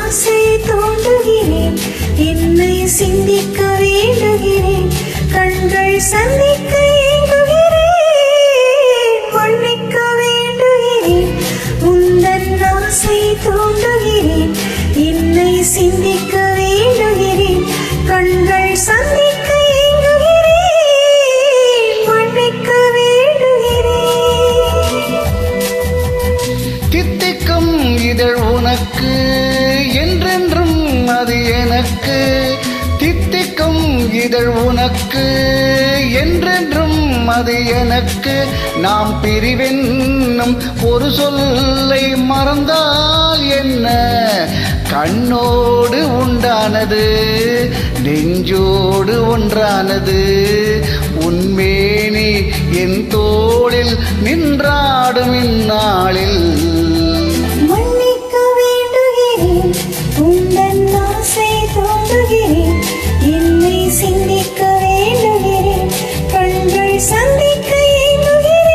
ஆசை தோன்றுகிறேன், என்னை சிந்திக்க வேண்டுகிறேன், கண்கள் சந்திக்க ஏங்குகிறேன், மன்னிக்க வேண்டுகிறேன். உந்தன் ஆசை தோன்றுகிறேன், என்னை சிந்திக்க வேண்டுகிறேன், கண்கள் சந்திக்க ஏங்குகிறேன், மன்னிக்க வேண்டுகிறேன். தித்திக்கும் இதழ் உனக்கு என்றென்றும் அது எனக்கு, தித்திக்கும் இதழ் உனக்கு என்றென்றும் அது எனக்கு. நாம் பிரிவென்னும் ஒரு சொல்லை மறந்தால் என்ன, கண்ணோடு உண்டானது நெஞ்சோடு ஒன்றானது. உன்மேனி என் தோளில் நின்றாடும் இந்நாளில். மன்னிக்க வேண்டுகிறேன், உந்தன் ஆசை தோன்றுகிறேன், என்னை சிந்திக்க வேண்டுகிறேன், கண்கள் சந்திக்க ஏங்குகிறேன்,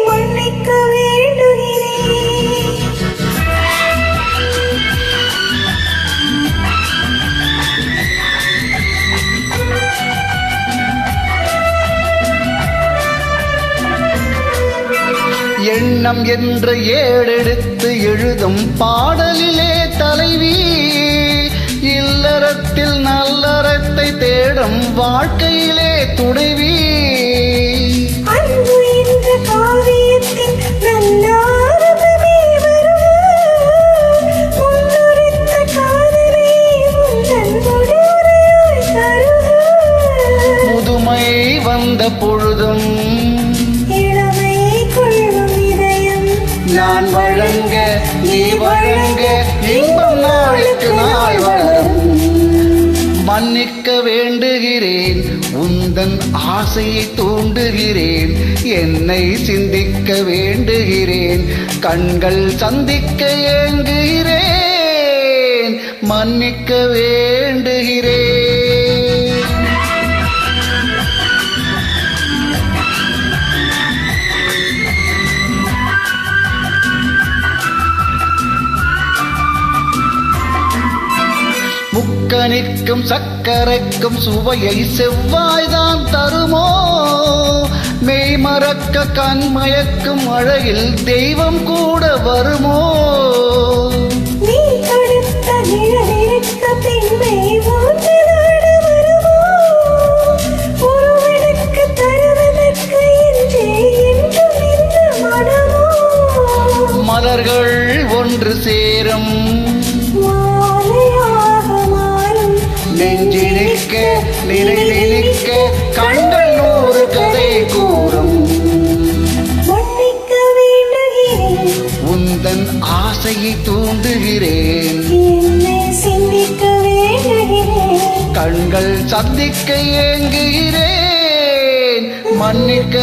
மன்னிக்க வேண்டுகிறேன். எண்ணம் என்ற ஏடெடுத்து எழுதும் பாடலிலே தலைவி, இல்லறத்தில் நல்லறத்தை தேடும் வாழ்க்கையிலே துணைவி. அன்பு என்ற காவியத்தின் நல்ல ஆரம்பமே வருமா, முன்னுரைத்த காதலை உந்தன் முடிவுரையாய் தருமா. முதுமை வந்த பொழுதும் நான் வழங்க நீ வழங்க இன்பம் நாளுக்கு நாள் வளரும். மன்னிக்க வேண்டுகிறேன், உந்தன் ஆசையை தூண்டுகிறேன், என்னை சிந்திக்க வேண்டுகிறேன், கண்கள் சந்திக்க ஏங்குகிறேன், மன்னிக்க வேண்டுகிறேன். முக்கனிக்கும் சக்கரைக்கும் சுவையை செவ்வாய்தான் தருமோ, மெய் மறக்க கண்மயக்கும் அழகில் தெய்வம் கூட வருமோ. நீ கொடுத்த நிழலிருக்க பின்பே மூன்று நாடு வருமோ, ஒருவனுக்கு தருவதற்கு என்றே என்றும் இந்த மனமோ. மலர்கள் ஒன்று சேரும் நெஞ்சினிக்க நினைவினிக்க கண்கள் நூறு கதை கூறும். மன்னிக்க வேண்டுகிறேன், உந்தன் ஆசையை தூண்டுகிறேன், என்னை சிந்திக்க வேண்டுகிறேன், கண்கள் சந்திக்க ஏங்குகிறேன், மன்னிக்க